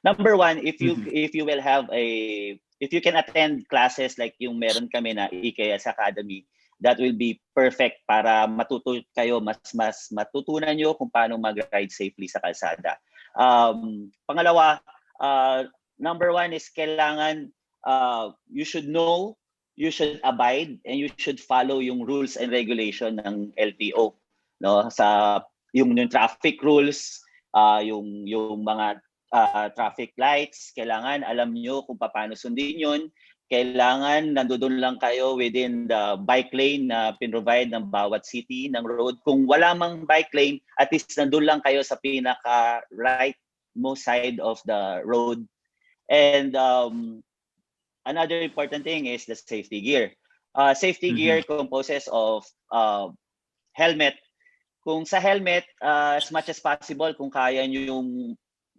Number one, if you will have if you can attend classes like yung meron kami na EKS Academy, that will be perfect para matuto kayo, mas matutunan nyo kung paano mag-ride safely sa kalsada. Pangalawa, number one is kailangan you should know, you should abide, and you should follow yung rules and regulation ng LTO, no? Sa yung traffic rules, yung mga traffic lights, kailangan alam nyo kung paano sundin yun. Kailangan nandoon lang kayo within the bike lane na pinrovide ng bawat city ng road. Kung wala mang bike lane, at least nandoon lang kayo sa pinaka right most side of the road. And another important thing is the safety gear. Safety gear composes of helmet. Kung sa helmet, as much as possible, kung kaya nyo yung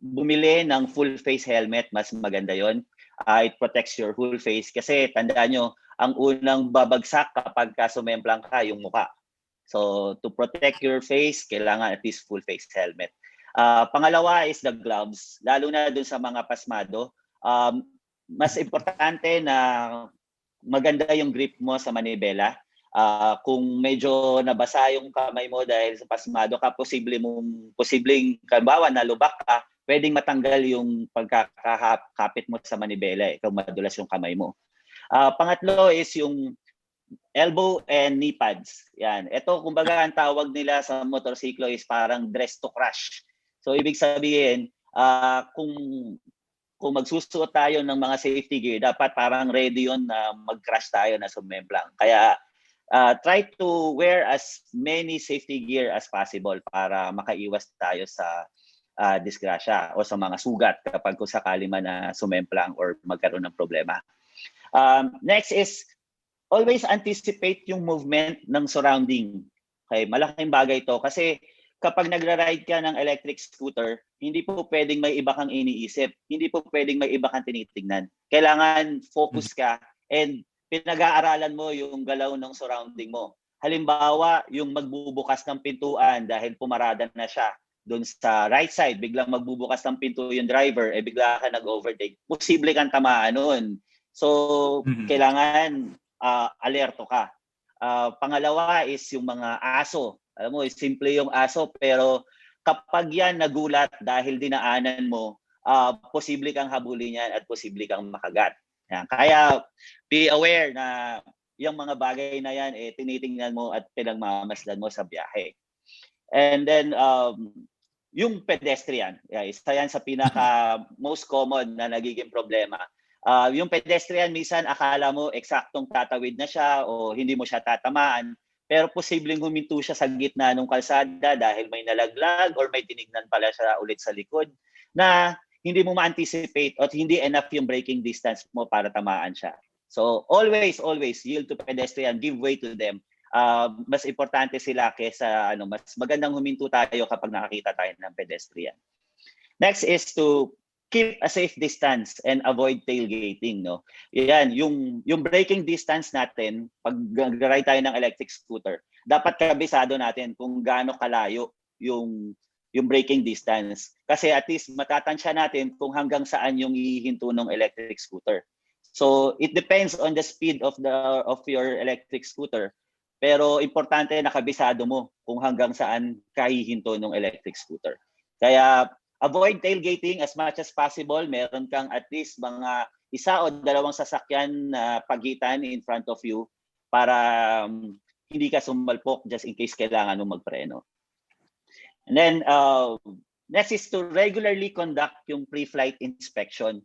bumili ng full face helmet, mas maganda yon. It protects your whole face kasi tandaan nyo, ang unang babagsak kapag sumemplang ka, yung mukha. So to protect your face, kailangan at least full face helmet. Pangalawa is the gloves, lalo na dun sa mga pasmado. Mas importante na maganda yung grip mo sa manibela. Kung medyo nabasa yung kamay mo dahil sa pasmado ka, posibleng kabawa na lubak ka, pwedeng matanggal yung pagkakapit mo sa manibela kung madulas yung kamay mo. Pangatlo is yung elbow and knee pads. Yan. Ito, kumbaga, ang tawag nila sa motorsiklo is parang dress to crash. So, ibig sabihin, kung magsusuot tayo ng mga safety gear, dapat parang ready yun na mag-crash tayo na sumemplang. Kaya, try to wear as many safety gear as possible para makaiwas tayo sa disgrasya o sa mga sugat kapag kung sakali man na sumemplang or magkaroon ng problema. Next is always anticipate yung movement ng surrounding. Okay, malaking bagay ito kasi kapag nagra-ride ka ng electric scooter, hindi po pwedeng may iba kang iniisip, hindi po pwedeng may iba kang tinitingnan. Kailangan focus ka and pinag-aaralan mo yung galaw ng surrounding mo. Halimbawa, yung magbubukas ng pintuan dahil pumarada na siya doon sa right side, biglang magbubukas ng pinto yung driver, bigla ka nag-overtake, posible kang tamaan nun. So, kailangan alerto ka. Pangalawa is yung mga aso. Alam mo, simple yung aso, pero kapag yan nagulat dahil dinaanan mo, posible kang habulin yan at posible kang makagat. Yan. Kaya, be aware na yung mga bagay na yan, tinitingnan mo at pinagmamasdan mo sa biyahe. And then, yung pedestrian, isa yan sa pinaka most common na nagiging problema. Yung pedestrian, minsan akala mo eksaktong tatawid na siya o hindi mo siya tatamaan, pero posibleng huminto siya sa gitna ng kalsada dahil may nalaglag or may tinignan pala siya ulit sa likod na hindi mo ma-anticipate at hindi enough yung braking distance mo para tamaan siya. So always yield to pedestrian, give way to them. Mas importante sila kaysa mas magandang huminto tayo kapag nakakita tayo ng pedestrian. Next is to keep a safe distance and avoid tailgating, no. Yan, yung braking distance natin pag ride tayo ng electric scooter, dapat kabisado natin kung gaano kalayo yung braking distance. Kasi at least matatansya natin kung hanggang saan yung ihinto ng electric scooter. So it depends on the speed of your electric scooter. Pero importante na kabisado mo kung hanggang saan kahihinto ng electric scooter. Kaya avoid tailgating as much as possible. Meron kang at least mga isa o dalawang sasakyan na pagitan in front of you para hindi ka sumalpok just in case kailangan mo magpreno. And then next is to regularly conduct yung pre-flight inspection.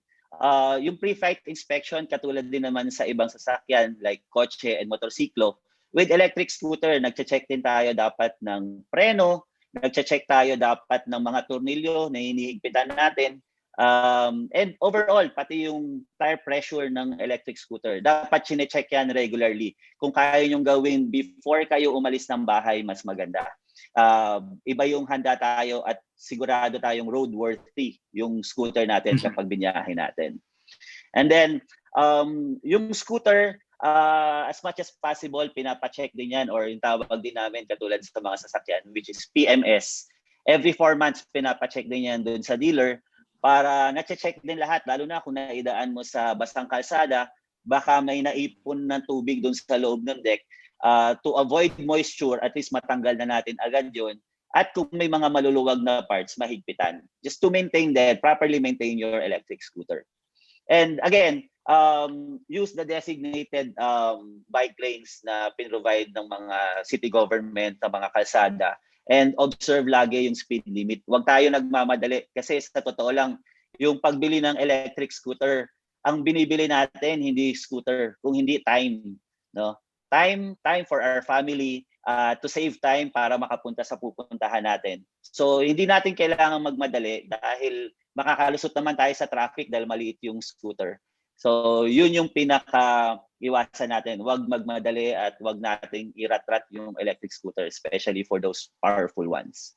Yung pre-flight inspection katulad din naman sa ibang sasakyan like kotse and motorsiklo. With electric scooter, nagche-check din tayo dapat ng preno, nagche-check tayo dapat ng mga tornilyo na hinihigpitan natin. And overall, pati yung tire pressure ng electric scooter, dapat chine-check yan regularly. Kung kaya nyong gawin before kayo umalis ng bahay, mas maganda. Iba yung handa tayo at sigurado tayong roadworthy yung scooter natin kapag binyahe natin. And then, yung scooter, as much as possible, pinapacheck din yan or yung tawag din namin katulad sa mga sasakyan, which is PMS. Every 4 months, pinapacheck din yan dun sa dealer para na-check din lahat, lalo na kung naidaan mo sa basang kalsada, baka may naipon ng tubig doon sa loob ng deck. To avoid moisture, at least matanggal na natin agad yun. At kung may mga maluluwag na parts, mahigpitan. Just to maintain that, properly maintain your electric scooter. And again, use the designated bike lanes na pinrovide ng mga city government sa mga kalsada, and observe lagi yung speed limit. Huwag tayo nagmamadali kasi sa totoo lang, yung pagbili ng electric scooter, ang binibili natin hindi scooter, kung hindi time, no? Time for our family, to save time para makapunta sa pupuntahan natin. So hindi natin kailangan magmadali dahil makakalusot naman tayo sa traffic dahil maliit yung scooter. So yun yung pinaka-iwasan natin. Huwag magmadali at huwag nating irat-rat yung electric scooter, especially for those powerful ones.